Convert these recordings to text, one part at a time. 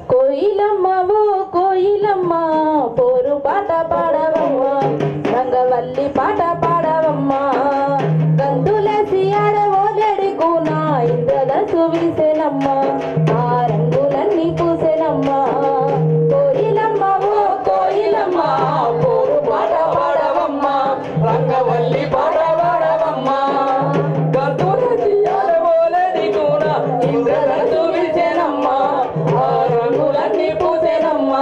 కోయిలమ్మ ఓ కోయిలమ్మ పోరు పాట పాడవమ్మ రంగవల్లి పాట పాడవమ్మ గంతులేసి ఆడవోలేడి కూన ఇంద్రధనుసు విరిసెనమ్మ ఆ రంగులన్నీ పూసెనమ్మ కోయిలమ్మ ఓ కోయిలమ్మ పోరు పాట పాడవమ్మ రంగవల్లి పాట పాడవమ్మ గంతులేసి ఆడవోలేడి కూన ఇంద్రధనుసు విరిసెనమ్మ ఆ రంగులన్నీ పూసెనమ్మ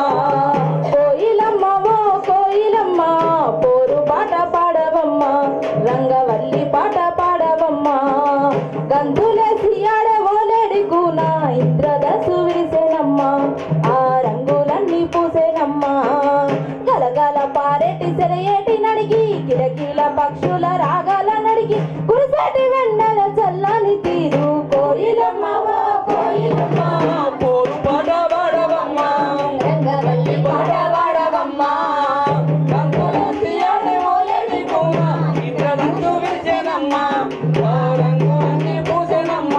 కోయిలమ్మ ఓ కోయిలమ్మ పోరు పాట పాడవమ్మ రంగవల్లి పాట పాడవమ్మ గంతులేసి ఆడవోలేడి కూన ఇంద్రధనుసు విరిసెనమ్మ ఆ రంగులన్నీ పూసెనమ్మ గలగల పారేటి సెలయేటి నడిగి కిలకిల పక్షుల రాగాల నడిగి కురిసేటి వెన్నెల చల్లని తీరు కోయిలమ్మ ఓ కోయిలమ్మ పోరు పాట పాడవమ్మ రంగవల్లి పాట పాడవమ్మ గంతులేసి ఆడవోలేడి కూన ఇంద్రధనుసు విరిసెనమ్మ ఆ రంగులన్నీ పూసెనమ్మ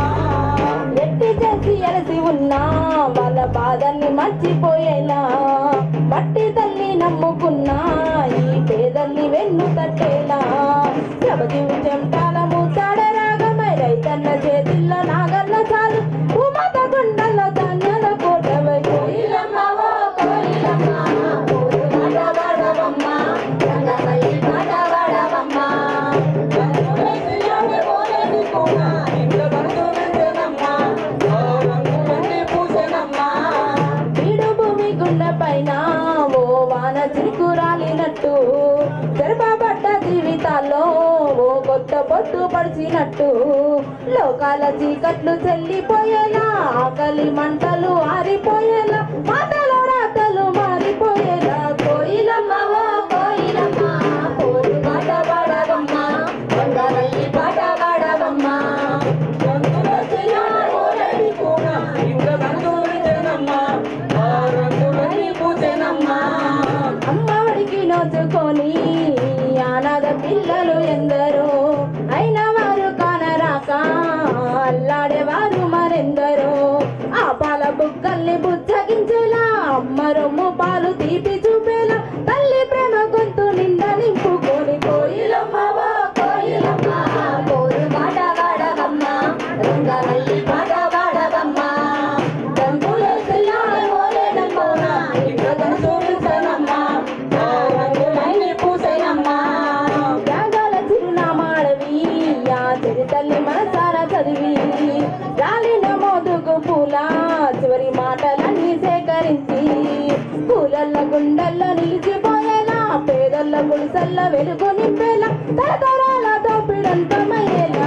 ఎట్టి చేసి ఎలసి ఉన్నా వాళ్ళ బాధల్ని మర్చిపోయేలా మట్టి తల్లి నమ్ముకున్నా ఈ పేదల్ని వెన్ను తట్టేలా ప్రభతి చెంటాల మూసాడ రాగమై రైతన్న చేతిల్లో నాగన్న చాలు భూమాత గుండెల్లో ధాన్యాల కోటవై కోయిలమ్మ ఓ కోయిలమ్మ పోరు పాట పాడవమ్మ రంగవల్లి పాట పాడవమ్మ గంతులేసి ఆడవోలేడి కూన ఇంద్రధనుసు విరిసెనమ్మ ఆ రంగులన్నీ పూసెనమ్మ వీడు భూమి గుండె పైన ఓ వాన చిరుకురాలినట్టు తెరపబడ్డ జీవితాల్లో ఓ కొత్త పొట్టు పడిచినట్టు లోకాల చీకట్లు చెల్లిపోయేలా ఆకలి మంటలు ఆరిపోయేలా మాటలు రాతలు మారిపోయేలా కోయిలమ్మ ఓ కోయిలమ్మ పోరు పాట పాడవమ్మ రంగవల్లి పాట పాడవమ్మ గంతులేసి ఆడవోలేడి కూన ఇంద్రధనుసు విరిసెనమ్మ ఆ రంగులన్నీ పూసెనమ్మ అమ్మఒడికి నోచుకొని అనాథ పిల్లలు ఎందరో అయిన వారు కానరాక అల్లాడేవారు మరెందరో ఆ పాల బుగ్గల్ని బుజ్జగించేలా అమ్మ రొమ్ము పాలు తీపి చూపేలా తల్లి ప్రేమ గొంతు నిండా నింపుకొని కోయిలమ్మ ఓ కోయిలమ్మ పోరు పాట పాడవమ్మ రంగవల్లి పాట పాడవమ్మ గంతులేసి ఆడవోలేడి కూన ఇంద్రధనుసు విరిసెనమ్మ ఆ రంగులన్నీ పూసెనమ్మ త్యాగాల చిరునామాడవి ఆ చెరి తల్లి మనసారా చదివి రాలిన మోదుగు పూల చివరి మాటలన్నీ సేకరించి పూలల్ల గుండెల్లో నిలిచిపోయేలా పేదల్ల గుడిసెల్ల వెలుగు నింపేలా తరతరాల దోపిడంతమయ్యేలా